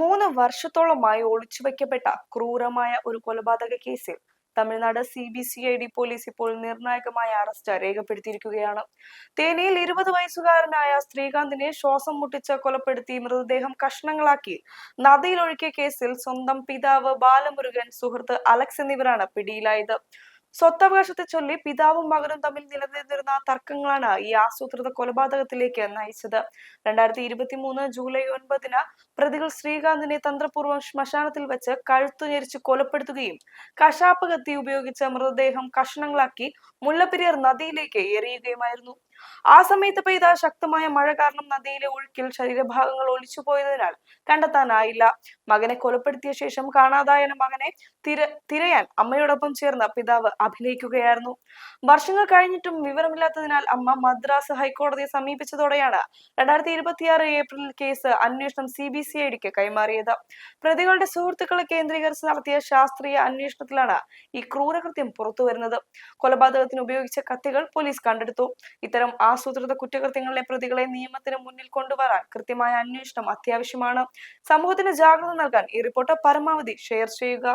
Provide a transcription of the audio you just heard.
3 വർഷത്തോളമായി ഒളിച്ചുവെക്കപ്പെട്ട ക്രൂരമായ ഒരു കൊലപാതക കേസിൽ തമിഴ്നാട് CBCID പോലീസ് ഇപ്പോൾ നിർണായകമായ അറസ്റ്റ് രേഖപ്പെടുത്തിയിരിക്കുകയാണ്. തേനിയിൽ 20 വയസ്സുകാരനായ ശ്രീകാന്തിനെ ശ്വാസം മുട്ടിച്ച് കൊലപ്പെടുത്തി മൃതദേഹം കഷ്ണങ്ങളാക്കി നദിയിലൊഴുക്കിയ കേസിൽ സ്വന്തം പിതാവ് ബാലമുരുകൻ, സുഹൃത്ത് അലക്സ് എന്നിവരാണ് പിടിയിലായത്. സ്വത്തവകാശത്തെ ചൊല്ലി പിതാവും മകനും തമ്മിൽ നിലനിന്നിരുന്ന തർക്കങ്ങളാണ് ഈ ആസൂത്രിത കൊലപാതകത്തിലേക്ക് നയിച്ചത്. 2023 ജൂലൈ 9-ന് പ്രതികൾ ശ്രീകാന്തിനെ തന്ത്രപൂർവ്വം ശ്മശാനത്തിൽ വെച്ച് കഴുത്തു ഞെരിച്ച് കൊലപ്പെടുത്തുകയും കശാപ്പ് കത്തി ഉപയോഗിച്ച് മൃതദേഹം കഷ്ണങ്ങളാക്കി മുല്ലപ്പെരിയാർ നദിയിലേക്ക് എറിയുകയുമായിരുന്നു. ആ സമയത്ത് പെയ്ത ശക്തമായ മഴ കാരണം നദിയിലെ ഒഴുക്കിൽ ശരീരഭാഗങ്ങൾ ഒലിച്ചുപോയതിനാൽ കണ്ടെത്താനായില്ല. മകനെ കൊലപ്പെടുത്തിയ ശേഷം കാണാതായ മകനെ തിരയാൻ അമ്മയോടൊപ്പം ചേർന്ന് പിതാവ് അഭിനയിക്കുകയായിരുന്നു. വർഷങ്ങൾ കഴിഞ്ഞിട്ടും വിവരമില്ലാത്തതിനാൽ അമ്മ മദ്രാസ് ഹൈക്കോടതിയെ സമീപിച്ചതോടെയാണ് 2026 ഏപ്രിലിൽ കേസ് അന്വേഷണം CBCIDക്ക് കൈമാറിയത്. പ്രതികളുടെ സുഹൃത്തുക്കളെ കേന്ദ്രീകരിച്ച് നടത്തിയ ശാസ്ത്രീയ അന്വേഷണത്തിലാണ് ഈ ക്രൂരകൃത്യം പുറത്തുവരുന്നത്. കൊലപാതകത്തിന് ഉപയോഗിച്ച കത്തികൾ പോലീസ് കണ്ടെടുത്തു. ഇത്തരം ആസൂത്രിത കുറ്റകൃത്യങ്ങളിലെ പ്രതികളെ നിയമത്തിന് മുന്നിൽ കൊണ്ടുവരാൻ കൃത്യമായ അന്വേഷണം അത്യാവശ്യമാണ്. സമൂഹത്തിന് ജാഗ്രത നൽകാൻ ഈ റിപ്പോർട്ട് പരമാവധി ഷെയർ ചെയ്യുക.